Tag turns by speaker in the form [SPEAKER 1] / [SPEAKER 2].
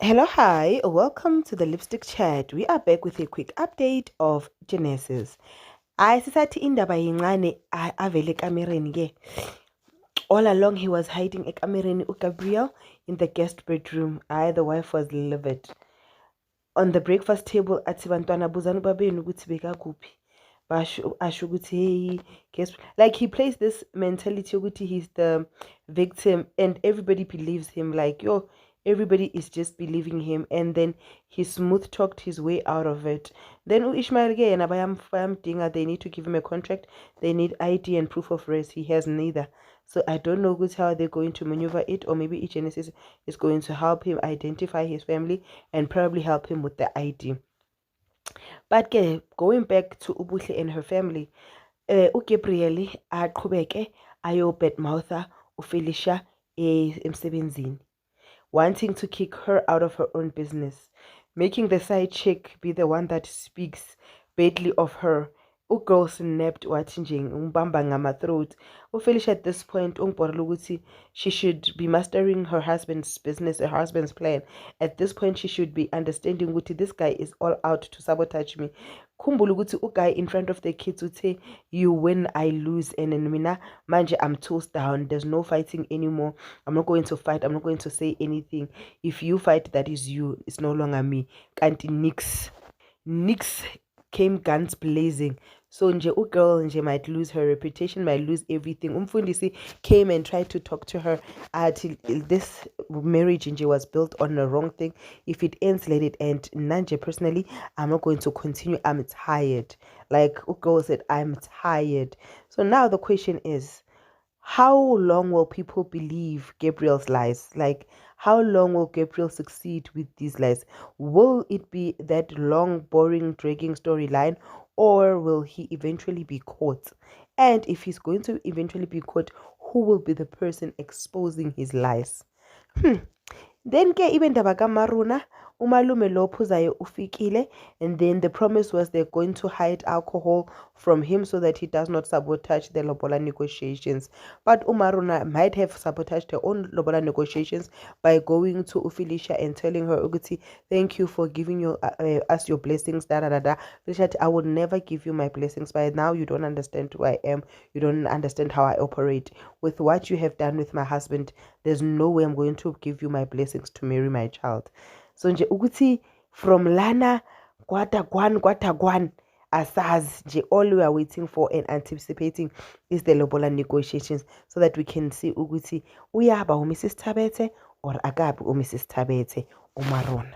[SPEAKER 1] Hello, hi, welcome to the Lipstick Chat. We are back with a quick update of Genesis. Sisathi indaba yincane avele ekamereni ke. All along he was hiding ekamereni uGabriel in the guest bedroom. The wife was livid. On the breakfast table athi bantwana buzani babenu ukuthi bekakuphi. Asho ukuthi hey, guess like he plays this mentality ukuthi he's the victim and everybody believes him, like yo, everybody is just believing him, and then he smooth talked his way out of it. Then Ishmael ke yena bayamdinga, they need to give him a contract, they need ID and proof of res, he has neither. So I don't know how they're going to maneuver it, or maybe Genesis is going to help him identify his family and probably help him with the ID. But going back to Ubuhle and her family, uGabriel aqhubeke ayobadmoutha uFelicia emsebenzini, wanting to kick her out of her own business, making the side chick be the one that speaks badly of her. Girl snapped wathi nje umbamba ngama-throat. uFelicia at this point ungibonela ukuthi she should be mastering her husband's business, her husband's plan. At this point she should be understanding ukuthi this guy is all out to sabotage me. Khumbula ukuthi uguy in front of the kids uthe you win I lose, and then mina manje I'm tossed down, there's no fighting anymore, I'm not going to fight, I'm not going to say anything. If you fight, that is you, it's no longer me. Kanti nix came guns blazing. So nje girl nje might lose her reputation, might lose everything. Umfundisi came and tried to talk to her until this marriage nje was built on the wrong thing. If it ends, let it end. Nanje personally, I'm not going to continue. I'm tired. Like girl said, I'm tired. So now the question is, how long will people believe Gabriel's lies? Like, how long will Gabriel succeed with these lies? Will it be that long, boring, dragging storyline, or will he eventually be caught? And if he's going to eventually be caught, who will be the person exposing his lies? Then ke ibe ndaba kaMaruna, umalume lo ophuzayo ufikile, and then the promise was they're going to hide alcohol from him so that he does not sabotage the lobola negotiations. But uMaruna might have sabotaged her own lobola negotiations by going to Felicia and telling her, Uguti, thank you for giving us your blessings, da da da da. Felicia, I would never give you my blessings. By now you don't understand who I am, you don't understand how I operate. With what you have done with my husband, there's no way I'm going to give you my blessings to marry my child. So nje ukuthi from lana kwata asazi nje, all we are waiting for and anticipating is the lobola negotiations, so that we can see ukuthi uyaba uMrs Thabethe or akabi uMrs Thabethe uMaruna.